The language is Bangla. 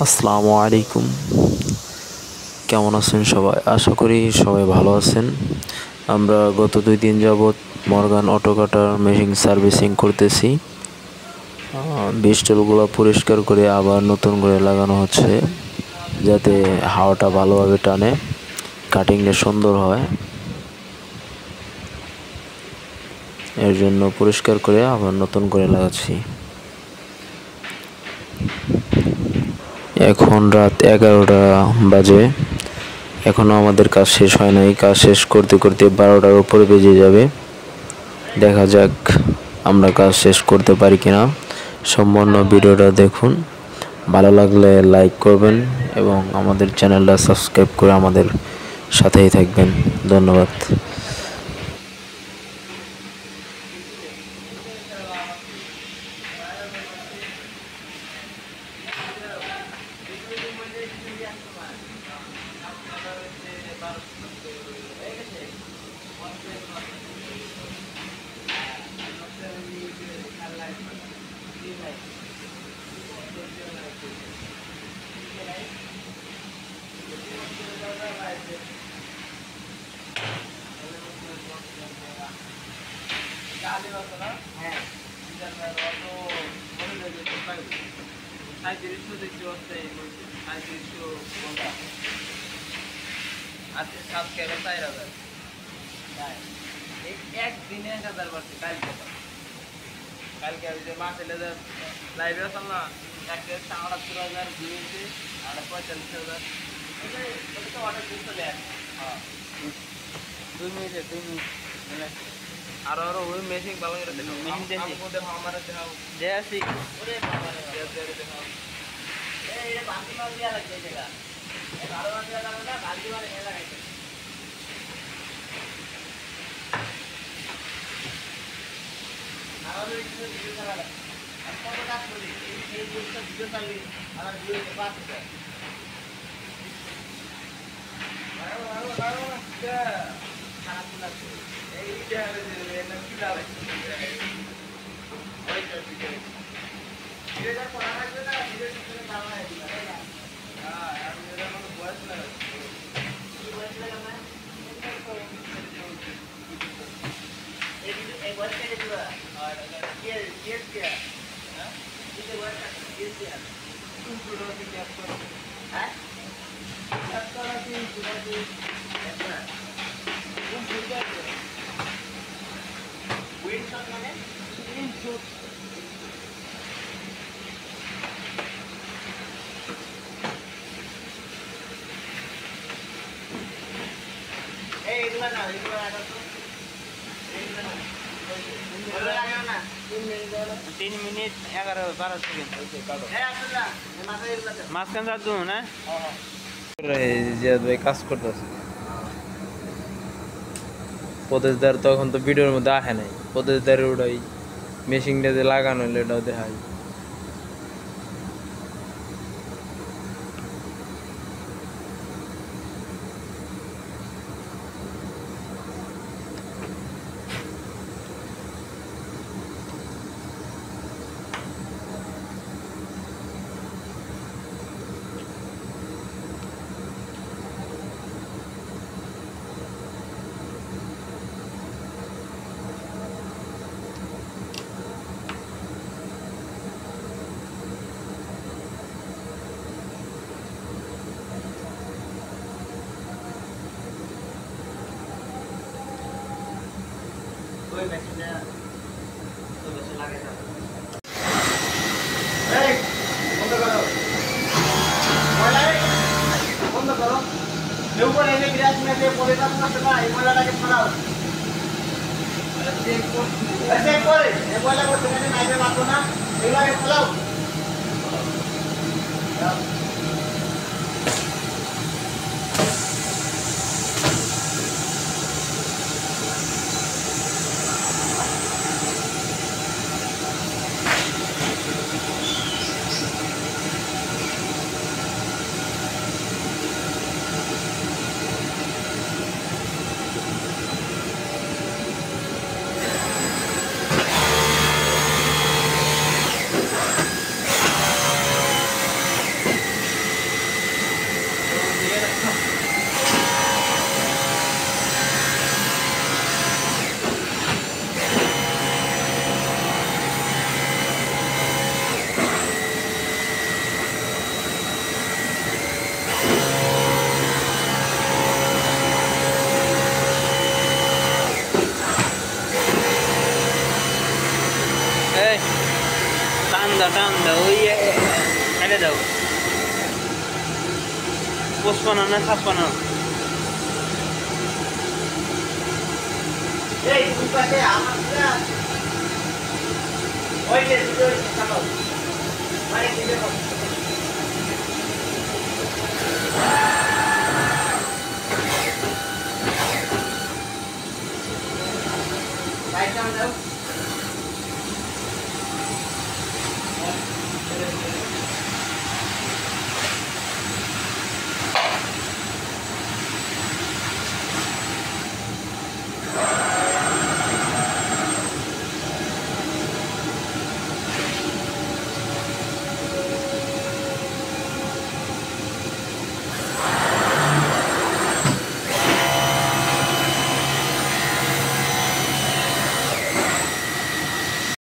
আসসালামু আলাইকুম। কেমন আছেন সবাই? আশা করি সবাই ভালো আছেন। আমরা গত 2 দিন যাবৎ মর্গান অটো কাটার মেশিন সার্ভিসিং করতেছি। বিস্টলগুলো পরিষ্কার করে আবার নতুন করে লাগানো হচ্ছে, যাতে হাওয়াটা ভালোভাবে টানে, কাটিংটা সুন্দর হয়। এর জন্য পরিষ্কার করে আবার নতুন করে লাগাচ্ছি। এখন রাত 11টা বাজে। এখনও আমাদের কাজ শেষ হয় নাই। কাজ শেষ করতে করতে 12টার উপরে বেজে যাবে। দেখা যাক আমরা কাজ শেষ করতে পারি কিনা। সম্পূর্ণ ভিডিওটা দেখুন। ভালো লাগলে লাইক করবেন এবং আমাদের চ্যানেলটা সাবস্ক্রাইব করে আমাদের সাথেই থাকবেন। ধন্যবাদ। একদিনে 1000 বাড়ছে কালকে ওই যে মাছ এলে লাইভে আসল না, একটা 78,000 দিয়েছে আর 45,000 তো অর্ডার দিয়ে চলে আসে। হ্যাঁ 2 মিনিটে মানে আরো ওই মেশিন ভালো করে দেখাও, মেশিন দেখাও, আমার দেখাও, যে আসি ওরে বাবা রে দেখাও। এই এটা বাকি মাল দিয়া লাগবে এই জায়গা, এই 12 মাল দিয়া লাগবে না, বাকি মাল এনে লাগাইতে। আমাদের কিছু ভিডিও করা লাগে, আর কত কাজ করি এই জিনিসটা ভিডিও চালিয়ে আমার ভিডিওতে পাচ্ছে খারাপ লাগছে এইটা না কি লাগছে ওইটা ভিডিওটা করা লাগবে না, ভিডিওর ভিতরে ভালো লাগে না। হ্যাঁ আমি এর মধ্যে ভয়েস লাগাচ্ছি, কি ভয়েস লাগাবো এই ভিডিও এই ভয়েস কেটে দিবা আর কি হ্যাঁ এই ভয়েস কি কোন ভিডিও থেকে ক্যাপচার হ্যাঁ ক্যাপচার আছে ভিডিও ক্যাপচার কোন ভিডিও আছে উইন শট মানে উইন শট এই এগুলা না এগুলা রাখো তো এগুলা না এগুলা লাগাও না 3 মিনিট 11-12 সেকেন্ড ওকে কাটো এই আসলে মাথা এগুলা মাঝখান যা দু না হ্যাঁ জিয়াদ ভাই কাজ করতেছে প্রদেশদার, তখন তো ভিডিওর মধ্যে আসে নাই। প্রদেশদারের ওটাই মেশিনটা যে লাগানো হলো এটাও দেখাই। कोई मैसेज है तो वैसे लागे था ए बंद करो मोबाइल बंद करो जो ऊपर एने ग्लास में से बोले था ना सका ये मोबाइल लाके पड़ाओ ऐसे करे ये मोबाइल को तुमने नाइट में मारो ना ये लाके पड़ाओ টান দাও ওই কেটে দাও 55 না 56 এই তুমি পাশে আমার ওই যে দুটো চালাও মানে কি দেখো